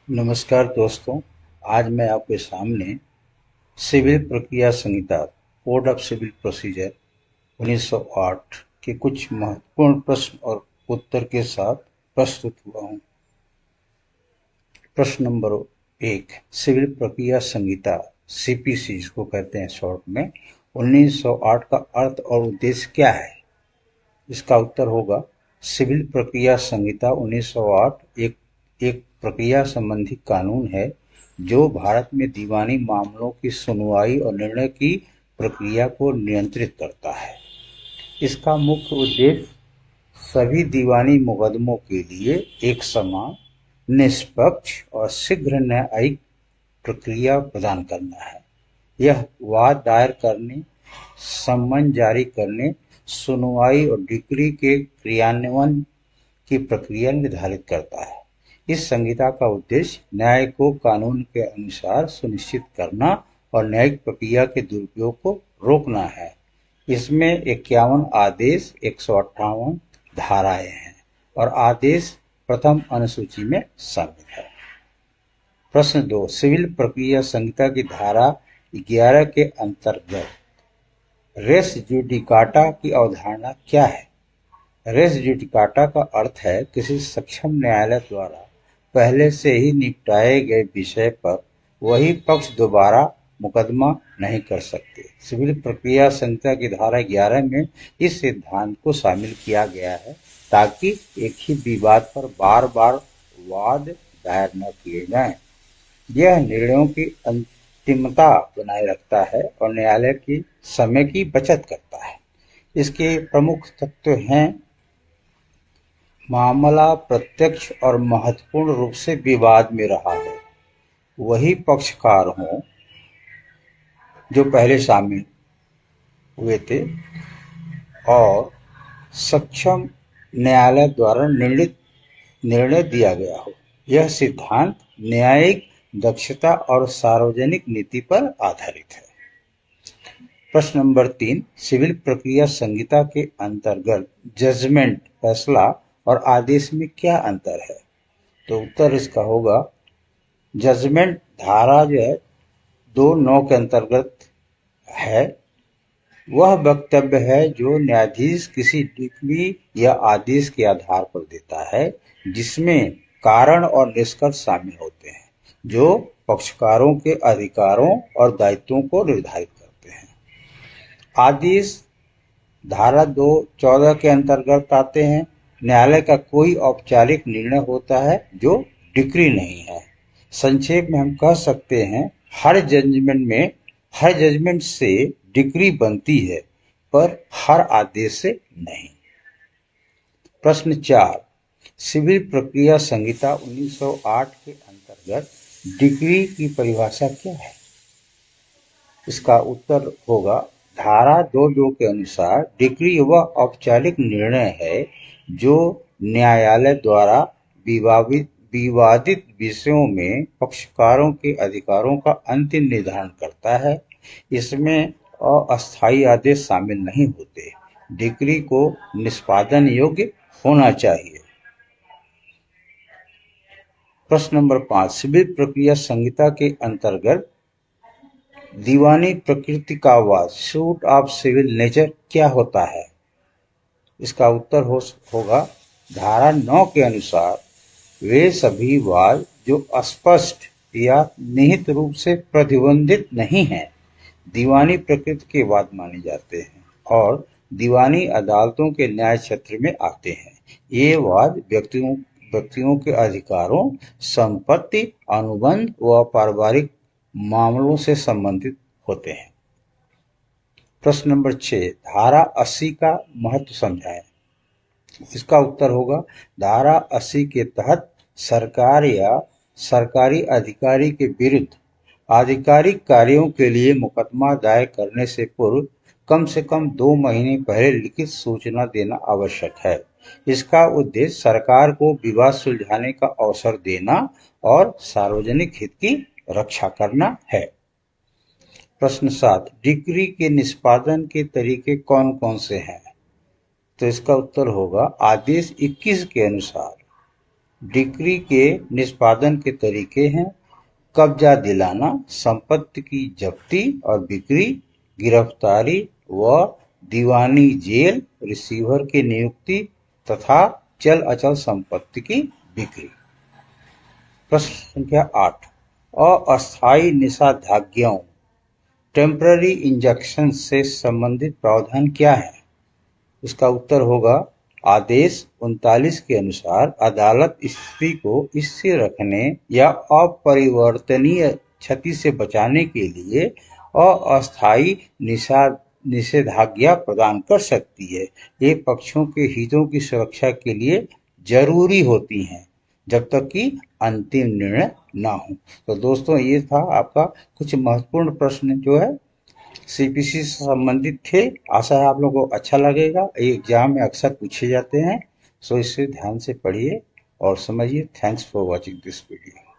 नमस्कार दोस्तों। आज मैं आपके सामने सिविल प्रक्रिया संहिता कोड ऑफ सिविल प्रोसीजर 1908 के कुछ महत्वपूर्ण प्रश्न और उत्तर के साथ प्रस्तुत हुआ हूँ। प्रश्न नंबर 1, सिविल प्रक्रिया संहिता सीपीसी जिसको कहते हैं शॉर्ट में 1908 का अर्थ और उद्देश्य क्या है? इसका उत्तर होगा सिविल प्रक्रिया संहिता 1908 एक प्रक्रिया संबंधी कानून है जो भारत में दीवानी मामलों की सुनवाई और निर्णय की प्रक्रिया को नियंत्रित करता है। इसका मुख्य उद्देश्य सभी दीवानी मुकदमों के लिए एक समान, निष्पक्ष और शीघ्र न्यायिक प्रक्रिया प्रदान करना है। यह वाद दायर करने, सम्मन जारी करने, सुनवाई और डिक्री के क्रियान्वयन की प्रक्रिया निर्धारित करता है। इस संहिता का उद्देश्य न्याय को कानून के अनुसार सुनिश्चित करना और न्यायिक प्रक्रिया के दुरुपयोग को रोकना है। इसमें 51 आदेश, 158 धाराएं हैं और आदेश प्रथम अनुसूची में शामिल है। प्रश्न 2, सिविल प्रक्रिया संहिता की धारा 11 के अंतर्गत रेस जुडिकाटा की अवधारणा क्या है? रेस जुडिकाटा का अर्थ है किसी सक्षम न्यायालय द्वारा पहले से ही निपटाए गए विषय पर वही पक्ष दोबारा मुकदमा नहीं कर सकते। सिविल प्रक्रिया संहिता की धारा 11 में इस सिद्धांत को शामिल किया गया है ताकि एक ही विवाद पर बार बार वाद दायर न किए जाएं। यह निर्णयों की अंतिमता बनाए रखता है और न्यायालय की समय की बचत करता है। इसके प्रमुख तत्व हैं: मामला प्रत्यक्ष और महत्वपूर्ण रूप से विवाद में रहा है, वही पक्षकार हों जो पहले शामिल हुए थे और सक्षम न्यायालय द्वारा निर्णय दिया गया हो। यह सिद्धांत न्यायिक दक्षता और सार्वजनिक नीति पर आधारित है। प्रश्न नंबर 3, सिविल प्रक्रिया संहिता के अंतर्गत जजमेंट फैसला और आदेश में क्या अंतर है? तो उत्तर इसका होगा जजमेंट धारा जो है 2(9) के अंतर्गत है। वह वक्तव्य है जो न्यायाधीश किसी डिक्री या आदेश के आधार पर देता है जिसमें कारण और निष्कर्ष शामिल होते हैं जो पक्षकारों के अधिकारों और दायित्वों को निर्धारित करते हैं। आदेश धारा 2(14) के अंतर्गत आते हैं। न्यायालय का कोई औपचारिक निर्णय होता है जो डिक्री नहीं है। संक्षेप में हम कह सकते हैं हर जजमेंट से डिक्री बनती है पर हर आदेश से नहीं। प्रश्न 4, सिविल प्रक्रिया संहिता 1908 के अंतर्गत डिक्री की परिभाषा क्या है? इसका उत्तर होगा धारा 2(2) के अनुसार डिक्री वह औपचारिक निर्णय है जो न्यायालय द्वारा विवादित विषयों में पक्षकारों के अधिकारों का अंतिम निर्धारण करता है। इसमें अस्थायी आदेश शामिल नहीं होते। डिक्री को निष्पादन योग्य होना चाहिए। प्रश्न नंबर 5, सिविल प्रक्रिया संहिता के अंतर्गत दीवानी प्रकृति का वाद सूट ऑफ सिविल नेचर क्या होता है? इसका उत्तर होगा धारा 9 के अनुसार वे सभी वाद जो स्पष्ट या निहित रूप से प्रतिबंधित नहीं हैं दीवानी प्रकृति के वाद माने जाते हैं और दीवानी अदालतों के न्याय क्षेत्र में आते हैं। ये वाद व्यक्तियों के अधिकारों, संपत्ति, अनुबंध व पारिवारिक मामलों से संबंधित होते हैं। प्रश्न नंबर 6, धारा 80 का महत्व समझाएं। इसका उत्तर होगा धारा 80 के तहत सरकार या सरकारी अधिकारी के विरुद्ध आधिकारिक कार्यों के लिए मुकदमा दायर करने से पूर्व कम से कम 2 महीने पहले लिखित सूचना देना आवश्यक है। इसका उद्देश्य सरकार को विवाद सुलझाने का अवसर देना और सार्वजनिक हित की रक्षा करना है। प्रश्न 7, डिक्री के निष्पादन के तरीके कौन कौन से हैं? तो इसका उत्तर होगा आदेश 21 के अनुसार डिक्री के निष्पादन के तरीके हैं कब्जा दिलाना, संपत्ति की जब्ती और बिक्री, गिरफ्तारी व दीवानी जेल, रिसीवर की नियुक्ति तथा चल अचल संपत्ति की बिक्री। प्रश्न संख्या 8, अस्थायी निषेधाज्ञाओं टेम्पररी इंजंक्शन से संबंधित प्रावधान क्या है? इसका उत्तर होगा आदेश 39 के अनुसार अदालत स्थिति को स्थिर रखने या अपरिवर्तनीय क्षति से बचाने के लिए अस्थायी निषेधाज्ञा प्रदान कर सकती है। ये पक्षों के हितों की सुरक्षा के लिए जरूरी होती हैं जब तक कि अंतिम निर्णय ना हो। तो दोस्तों ये था आपका कुछ महत्वपूर्ण प्रश्न जो है सीपीसी से संबंधित थे। आशा है आप लोगों को अच्छा लगेगा। ये एग्जाम में अक्सर पूछे जाते हैं, सो इसे ध्यान से पढ़िए और समझिए। Thanks for watching this video.